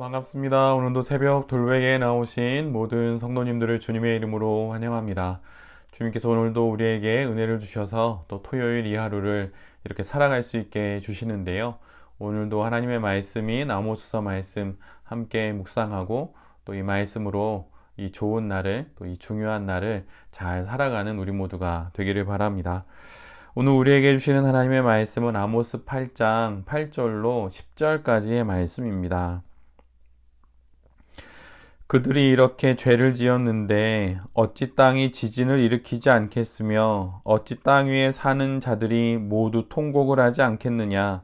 반갑습니다. 오늘도 새벽 돌베개에 나오신 모든 성도님들을 주님의 이름으로 환영합니다. 주님께서 오늘도 우리에게 은혜를 주셔서 또 토요일 이 하루를 이렇게 살아갈 수 있게 해주시는데요. 오늘도 하나님의 말씀인 아모스서 말씀 함께 묵상하고 또 이 말씀으로 이 좋은 날을 또 이 중요한 날을 잘 살아가는 우리 모두가 되기를 바랍니다. 오늘 우리에게 주시는 하나님의 말씀은 아모스 8장 8절로 10절까지의 말씀입니다. 그들이 이렇게 죄를 지었는데 어찌 땅이 지진을 일으키지 않겠으며 어찌 땅 위에 사는 자들이 모두 통곡을 하지 않겠느냐.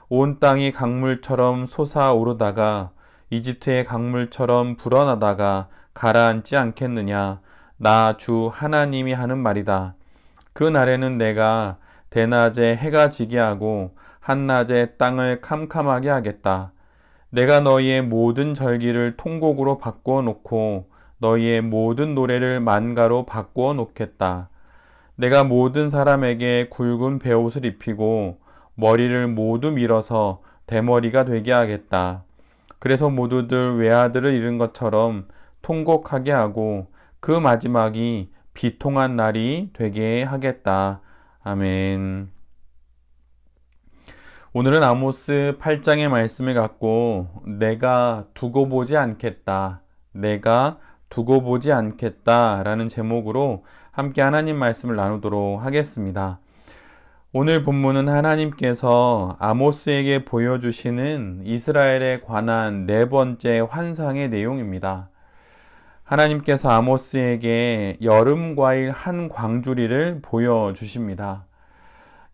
온 땅이 강물처럼 솟아오르다가 이집트의 강물처럼 불어나다가 가라앉지 않겠느냐. 나 주 하나님이 하는 말이다. 그 날에는 내가 대낮에 해가 지게 하고 한낮에 땅을 캄캄하게 하겠다. 내가 너희의 모든 절기를 통곡으로 바꾸어 놓고 너희의 모든 노래를 만가로 바꾸어 놓겠다. 내가 모든 사람에게 굵은 베옷을 입히고 머리를 모두 밀어서 대머리가 되게 하겠다. 그래서 모두들 외아들을 잃은 것처럼 통곡하게 하고 그 마지막이 비통한 날이 되게 하겠다. 아멘. 오늘은 아모스 8장의 말씀을 갖고 내가 두고 보지 않겠다. 내가 두고 보지 않겠다 라는 제목으로 함께 하나님 말씀을 나누도록 하겠습니다. 오늘 본문은 하나님께서 아모스에게 보여주시는 이스라엘에 관한 네 번째 환상의 내용입니다. 하나님께서 아모스에게 여름 과일 한 광주리를 보여주십니다.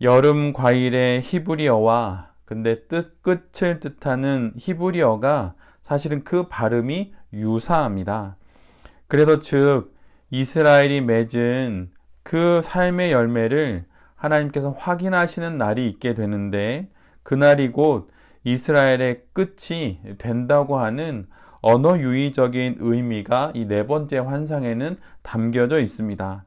여름 과일의 히브리어와 근데 끝을 뜻하는 히브리어가 사실은 그 발음이 유사합니다. 그래서 즉 이스라엘이 맺은 그 삶의 열매를 하나님께서 확인하시는 날이 있게 되는데 그날이 곧 이스라엘의 끝이 된다고 하는 언어 유의적인 의미가 이 네 번째 환상에는 담겨져 있습니다.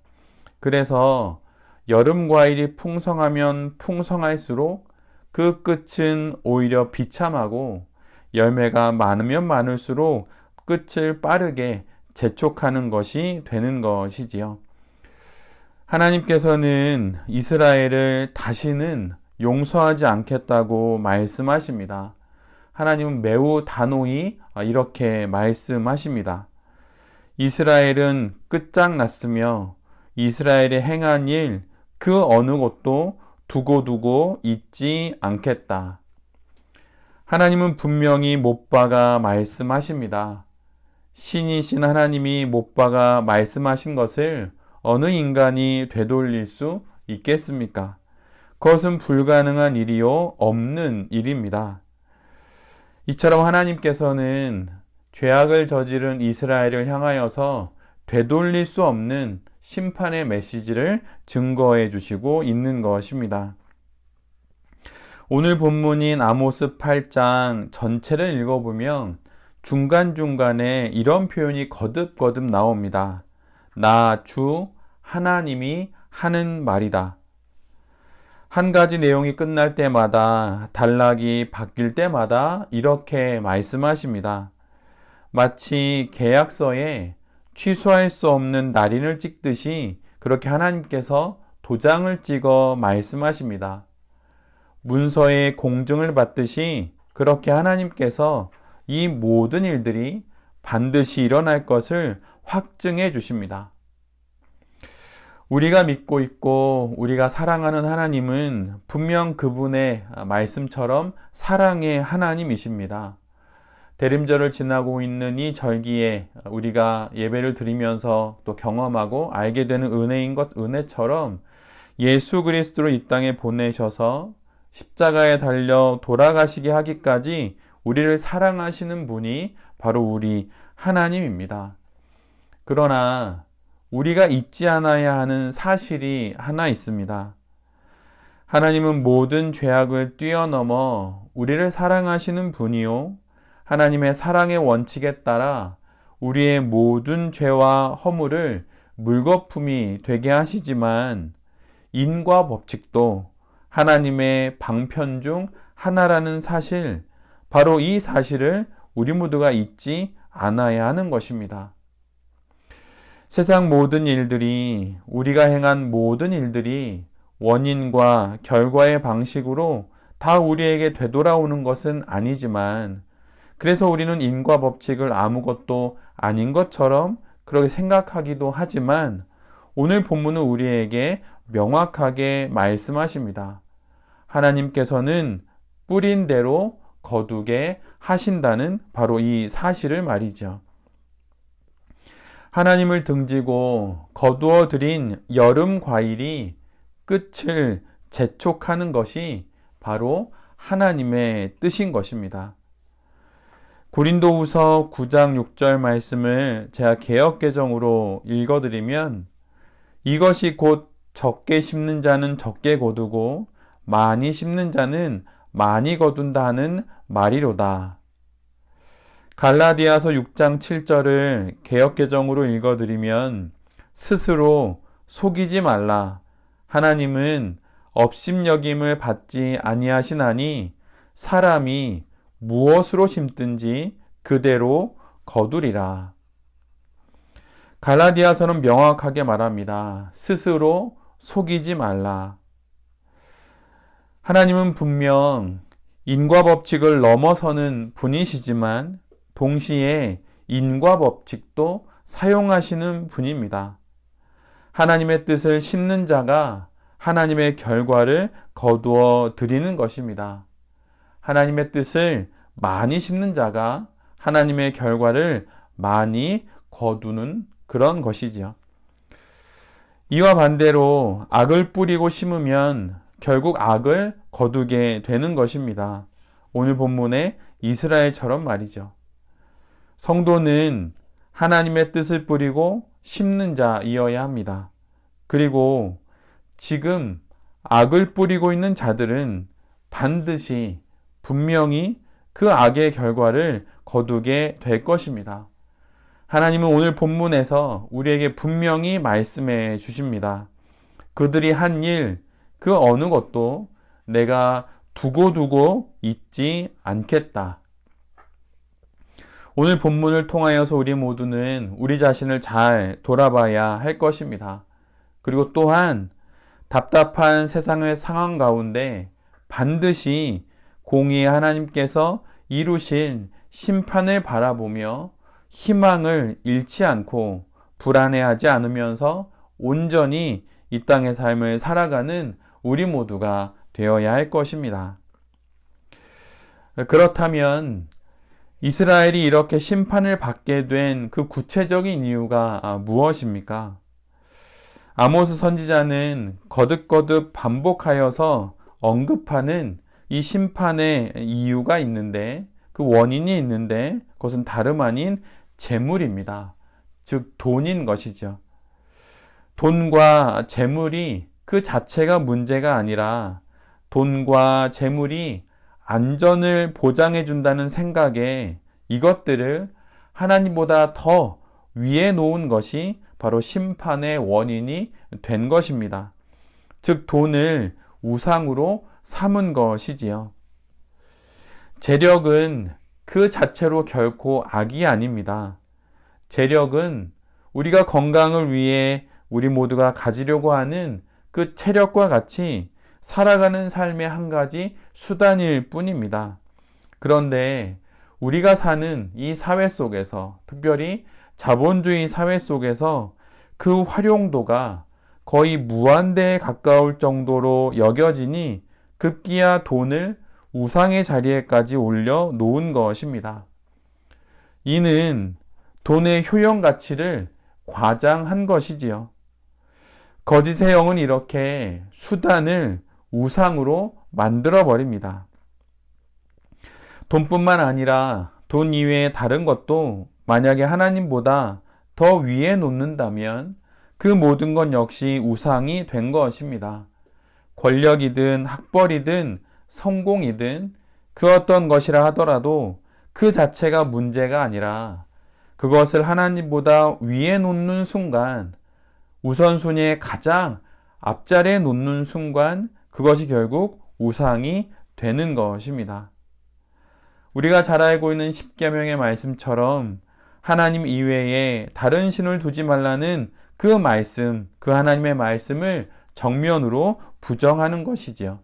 그래서 여름 과일이 풍성하면 풍성할수록 그 끝은 오히려 비참하고 열매가 많으면 많을수록 끝을 빠르게 재촉하는 것이 되는 것이지요. 하나님께서는 이스라엘을 다시는 용서하지 않겠다고 말씀하십니다. 하나님은 매우 단호히 이렇게 말씀하십니다. 이스라엘은 끝장났으며 이스라엘이 행한 일 그 어느 것도 두고두고 잊지 않겠다. 하나님은 분명히 못 박아 말씀하십니다. 신이신 하나님이 못 박아 말씀하신 것을 어느 인간이 되돌릴 수 있겠습니까? 그것은 불가능한 일이요 없는 일입니다. 이처럼 하나님께서는 죄악을 저지른 이스라엘을 향하여서 되돌릴 수 없는 심판의 메시지를 증거해 주시고 있는 것입니다. 오늘 본문인 아모스 8장 전체를 읽어보면 중간중간에 이런 표현이 거듭거듭 나옵니다. 나 주 하나님이 하는 말이다. 한 가지 내용이 끝날 때마다 단락이 바뀔 때마다 이렇게 말씀하십니다. 마치 계약서에 취소할 수 없는 날인을 찍듯이 그렇게 하나님께서 도장을 찍어 말씀하십니다. 문서에 공증을 받듯이 그렇게 하나님께서 이 모든 일들이 반드시 일어날 것을 확증해 주십니다. 우리가 믿고 있고 우리가 사랑하는 하나님은 분명 그분의 말씀처럼 사랑의 하나님이십니다. 대림절을 지나고 있는 이 절기에 우리가 예배를 드리면서 또 경험하고 알게 되는 은혜인 것 은혜처럼 예수 그리스도를 이 땅에 보내셔서 십자가에 달려 돌아가시게 하기까지 우리를 사랑하시는 분이 바로 우리 하나님입니다. 그러나 우리가 잊지 않아야 하는 사실이 하나 있습니다. 하나님은 모든 죄악을 뛰어넘어 우리를 사랑하시는 분이요. 하나님의 사랑의 원칙에 따라 우리의 모든 죄와 허물을 물거품이 되게 하시지만 인과 법칙도 하나님의 방편 중 하나라는 사실, 바로 이 사실을 우리 모두가 잊지 않아야 하는 것입니다. 세상 모든 일들이, 우리가 행한 모든 일들이 원인과 결과의 방식으로 다 우리에게 되돌아오는 것은 아니지만, 그래서 우리는 인과 법칙을 아무것도 아닌 것처럼 그렇게 생각하기도 하지만, 오늘 본문은 우리에게 명확하게 말씀하십니다. 하나님께서는 뿌린 대로 거두게 하신다는 바로 이 사실을 말이죠. 하나님을 등지고 거두어 들인 여름 과일이 끝을 재촉하는 것이 바로 하나님의 뜻인 것입니다. 고린도후서 9장 6절 말씀을 제가 개역개정으로 읽어드리면, 이것이 곧 적게 심는 자는 적게 거두고 많이 심는 자는 많이 거둔다 하는 말이로다. 갈라디아서 6장 7절을 개역개정으로 읽어드리면, 스스로 속이지 말라. 하나님은 업심여김을 받지 아니하시나니 사람이 무엇으로 심든지 그대로 거두리라. 갈라디아서는 명확하게 말합니다. 스스로 속이지 말라. 하나님은 분명 인과 법칙을 넘어서는 분이시지만 동시에 인과 법칙도 사용하시는 분입니다. 하나님의 뜻을 심는 자가 하나님의 결과를 거두어 드리는 것입니다. 하나님의 뜻을 많이 심는 자가 하나님의 결과를 많이 거두는 그런 것이지요. 이와 반대로 악을 뿌리고 심으면 결국 악을 거두게 되는 것입니다. 오늘 본문의 이스라엘처럼 말이죠. 성도는 하나님의 뜻을 뿌리고 심는 자이어야 합니다. 그리고 지금 악을 뿌리고 있는 자들은 반드시 분명히 그 악의 결과를 거두게 될 것입니다. 하나님은 오늘 본문에서 우리에게 분명히 말씀해 주십니다. 그들이 한 일, 그 어느 것도 내가 두고두고 잊지 않겠다. 오늘 본문을 통하여서 우리 모두는 우리 자신을 잘 돌아봐야 할 것입니다. 그리고 또한 답답한 세상의 상황 가운데 반드시 공의의 하나님께서 이루신 심판을 바라보며 희망을 잃지 않고 불안해하지 않으면서 온전히 이 땅의 삶을 살아가는 우리 모두가 되어야 할 것입니다. 그렇다면 이스라엘이 이렇게 심판을 받게 된 그 구체적인 이유가 무엇입니까? 아모스 선지자는 거듭거듭 반복하여서 언급하는 이 심판의 이유가 있는데, 그 원인이 있는데 그것은 다름 아닌 재물입니다. 즉 돈인 것이죠. 돈과 재물이 그 자체가 문제가 아니라 돈과 재물이 안전을 보장해 준다는 생각에 이것들을 하나님보다 더 위에 놓은 것이 바로 심판의 원인이 된 것입니다. 즉 돈을 우상으로 삼은 것이지요. 재력은 그 자체로 결코 악이 아닙니다. 재력은 우리가 건강을 위해 우리 모두가 가지려고 하는 그 체력과 같이 살아가는 삶의 한 가지 수단일 뿐입니다. 그런데 우리가 사는 이 사회 속에서, 특별히 자본주의 사회 속에서 그 활용도가 거의 무한대에 가까울 정도로 여겨지니 급기야 돈을 우상의 자리에까지 올려 놓은 것입니다. 이는 돈의 효용 가치를 과장한 것이지요. 거짓의 영은 이렇게 수단을 우상으로 만들어 버립니다. 돈뿐만 아니라 돈 이외의 다른 것도 만약에 하나님보다 더 위에 놓는다면 그 모든 것 역시 우상이 된 것입니다. 권력이든 학벌이든 성공이든 그 어떤 것이라 하더라도 그 자체가 문제가 아니라 그것을 하나님보다 위에 놓는 순간, 우선순위의 가장 앞자리에 놓는 순간 그것이 결국 우상이 되는 것입니다. 우리가 잘 알고 있는 십계명의 말씀처럼 하나님 이외에 다른 신을 두지 말라는 그 말씀, 그 하나님의 말씀을 정면으로 부정하는 것이지요.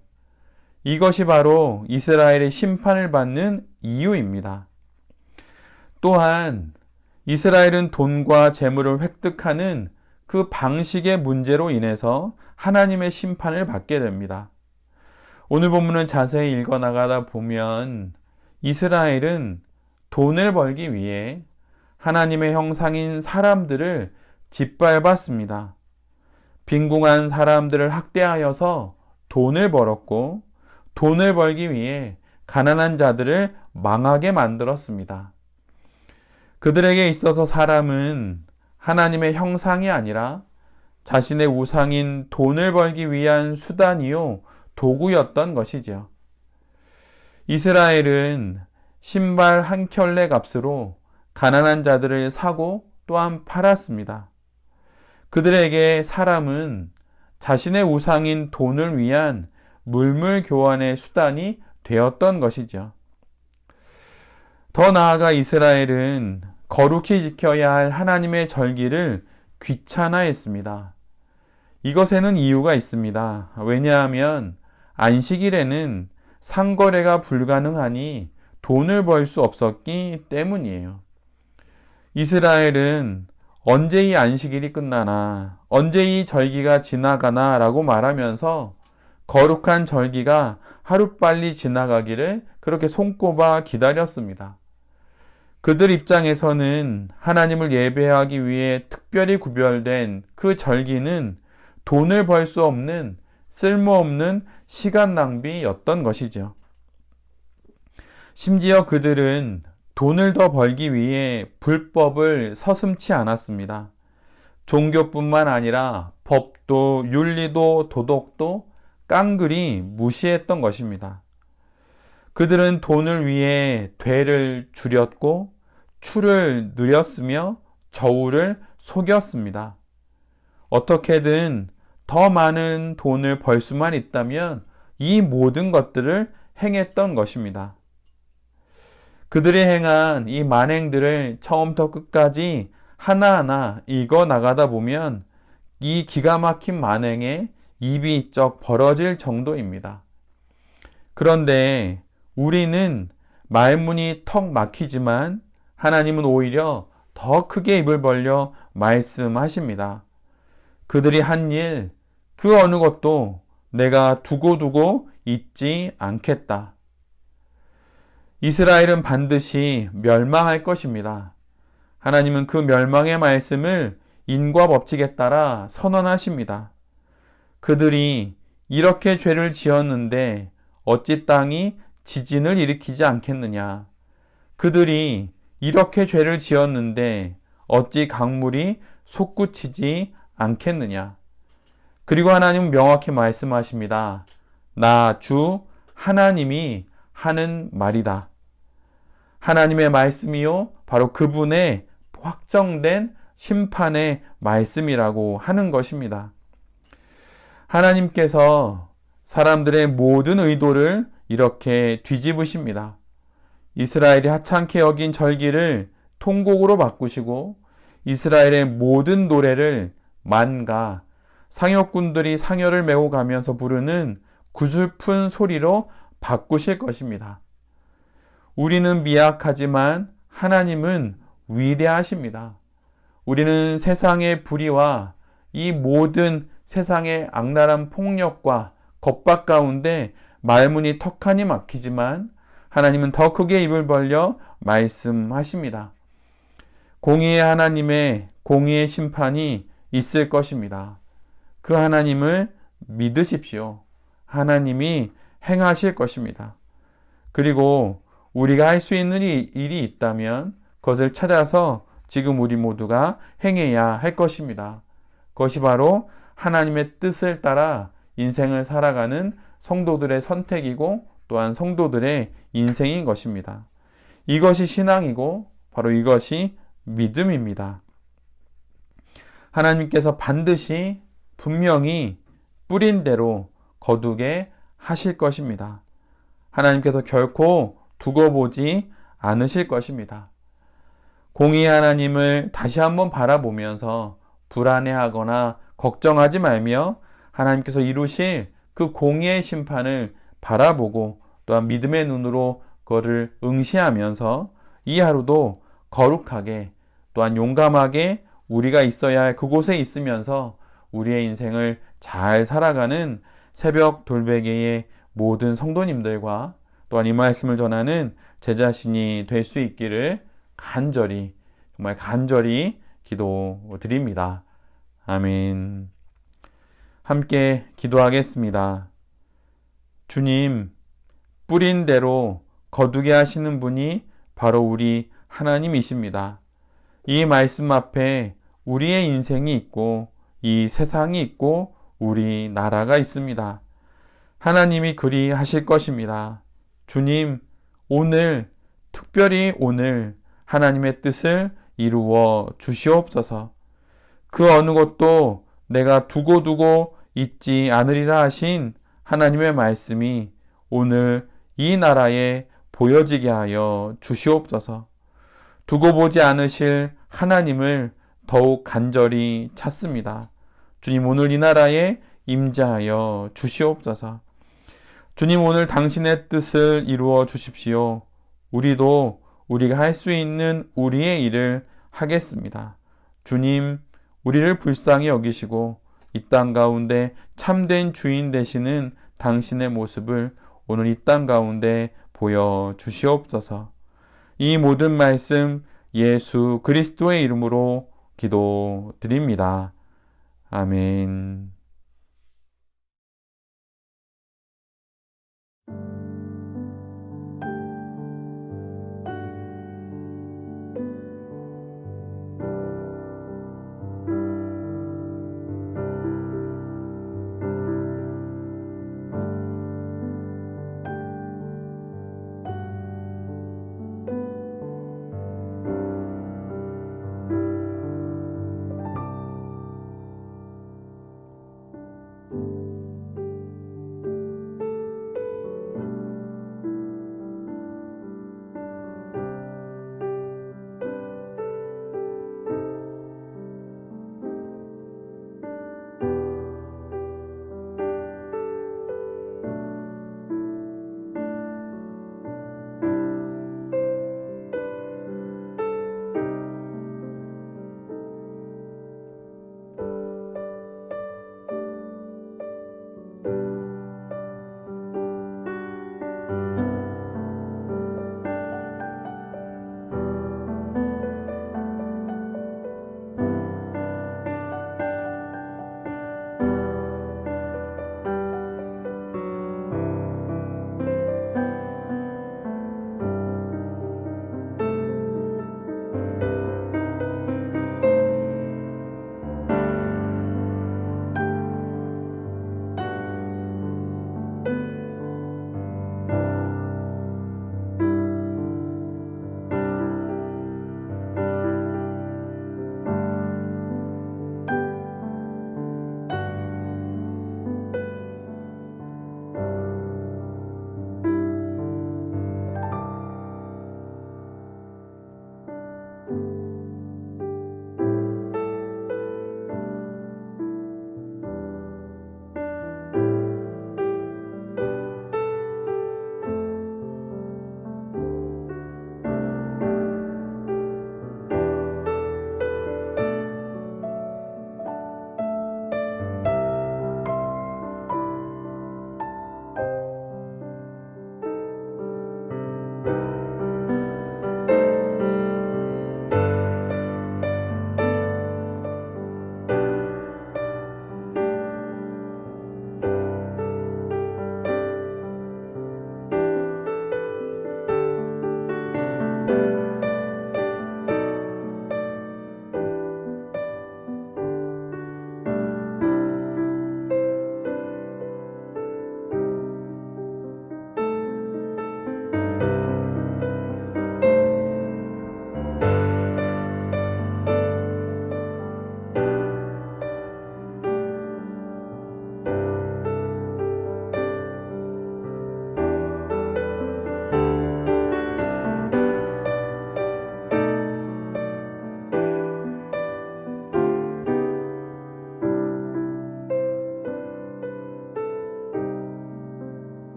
이것이 바로 이스라엘의 심판을 받는 이유입니다. 또한 이스라엘은 돈과 재물을 획득하는 그 방식의 문제로 인해서 하나님의 심판을 받게 됩니다. 오늘 본문을 자세히 읽어나가다 보면 이스라엘은 돈을 벌기 위해 하나님의 형상인 사람들을 짓밟았습니다. 빈궁한 사람들을 학대하여서 돈을 벌었고 돈을 벌기 위해 가난한 자들을 망하게 만들었습니다. 그들에게 있어서 사람은 하나님의 형상이 아니라 자신의 우상인 돈을 벌기 위한 수단이요 도구였던 것이죠. 이스라엘은 신발 한 켤레 값으로 가난한 자들을 사고 또한 팔았습니다. 그들에게 사람은 자신의 우상인 돈을 위한 물물 교환의 수단이 되었던 것이죠. 더 나아가 이스라엘은 거룩히 지켜야 할 하나님의 절기를 귀찮아했습니다. 이것에는 이유가 있습니다. 왜냐하면 안식일에는 상거래가 불가능하니 돈을 벌 수 없었기 때문이에요. 이스라엘은 언제 이 안식일이 끝나나, 언제 이 절기가 지나가나 라고 말하면서 거룩한 절기가 하루빨리 지나가기를 그렇게 손꼽아 기다렸습니다. 그들 입장에서는 하나님을 예배하기 위해 특별히 구별된 그 절기는 돈을 벌 수 없는 쓸모없는 시간 낭비였던 것이죠. 심지어 그들은 돈을 더 벌기 위해 불법을 서슴지 않았습니다. 종교뿐만 아니라 법도 윤리도 도덕도 깡그리 무시했던 것입니다. 그들은 돈을 위해 되를 줄였고 추를 늘렸으며 저울을 속였습니다. 어떻게든 더 많은 돈을 벌 수만 있다면 이 모든 것들을 행했던 것입니다. 그들이 행한 이 만행들을 처음부터 끝까지 하나하나 읽어 나가다 보면 이 기가 막힌 만행에 입이 쩍 벌어질 정도입니다. 그런데 우리는 말문이 턱 막히지만 하나님은 오히려 더 크게 입을 벌려 말씀하십니다. 그들이 한 일, 그 어느 것도 내가 두고두고 잊지 않겠다. 이스라엘은 반드시 멸망할 것입니다. 하나님은 그 멸망의 말씀을 인과 법칙에 따라 선언하십니다. 그들이 이렇게 죄를 지었는데 어찌 땅이 지진을 일으키지 않겠느냐. 그들이 이렇게 죄를 지었는데 어찌 강물이 솟구치지 않겠느냐. 그리고 하나님은 명확히 말씀하십니다. 나 주 하나님이 하는 말이다. 하나님의 말씀이요 바로 그분의 확정된 심판의 말씀이라고 하는 것입니다. 하나님께서 사람들의 모든 의도를 이렇게 뒤집으십니다. 이스라엘이 하찮게 여긴 절기를 통곡으로 바꾸시고 이스라엘의 모든 노래를 만가, 상여꾼들이 상여를 메고 가면서 부르는 구슬픈 소리로 바꾸실 것입니다. 우리는 미약하지만 하나님은 위대하십니다. 우리는 세상의 불의와 이 모든 세상의 악랄한 폭력과 겁박 가운데 말문이 턱하니 막히지만 하나님은 더 크게 입을 벌려 말씀하십니다. 공의의 하나님의 공의의 심판이 있을 것입니다. 그 하나님을 믿으십시오. 하나님이 행하실 것입니다. 그리고 우리가 할 수 있는 일이 있다면 그것을 찾아서 지금 우리 모두가 행해야 할 것입니다. 그것이 바로 하나님의 뜻을 따라 인생을 살아가는 성도들의 선택이고 또한 성도들의 인생인 것입니다. 이것이 신앙이고 바로 이것이 믿음입니다. 하나님께서 반드시 분명히 뿌린 대로 거두게 하실 것입니다. 하나님께서 결코 두고 보지 않으실 것입니다. 공의 하나님을 다시 한번 바라보면서 불안해하거나 걱정하지 말며 하나님께서 이루실 그 공의의 심판을 바라보고 또한 믿음의 눈으로 그거를 응시하면서 이 하루도 거룩하게 또한 용감하게 우리가 있어야 할 그곳에 있으면서 우리의 인생을 잘 살아가는 새벽 돌베개의 모든 성도님들과 또한 이 말씀을 전하는 제 자신이 될 수 있기를 간절히 정말 간절히 기도드립니다. 아멘. 함께 기도하겠습니다. 주님, 뿌린 대로 거두게 하시는 분이 바로 우리 하나님이십니다. 이 말씀 앞에 우리의 인생이 있고 이 세상이 있고 우리나라가 있습니다. 하나님이 그리 하실 것입니다. 주님, 오늘 특별히 오늘 하나님의 뜻을 이루어 주시옵소서. 그 어느 것도 내가 두고 있지 않으리라 하신 하나님의 말씀이 오늘 이 나라에 보여지게 하여 주시옵소서. 두고 보지 않으실 하나님을 더욱 간절히 찾습니다. 주님, 오늘 이 나라에 임재하여 주시옵소서. 주님, 오늘 당신의 뜻을 이루어 주십시오. 우리도 우리가 할 수 있는 우리의 일을 하겠습니다. 주님, 우리를 불쌍히 여기시고 이 땅 가운데 참된 주인 되시는 당신의 모습을 오늘 이 땅 가운데 보여 주시옵소서. 이 모든 말씀 예수 그리스도의 이름으로 기도드립니다. 아멘.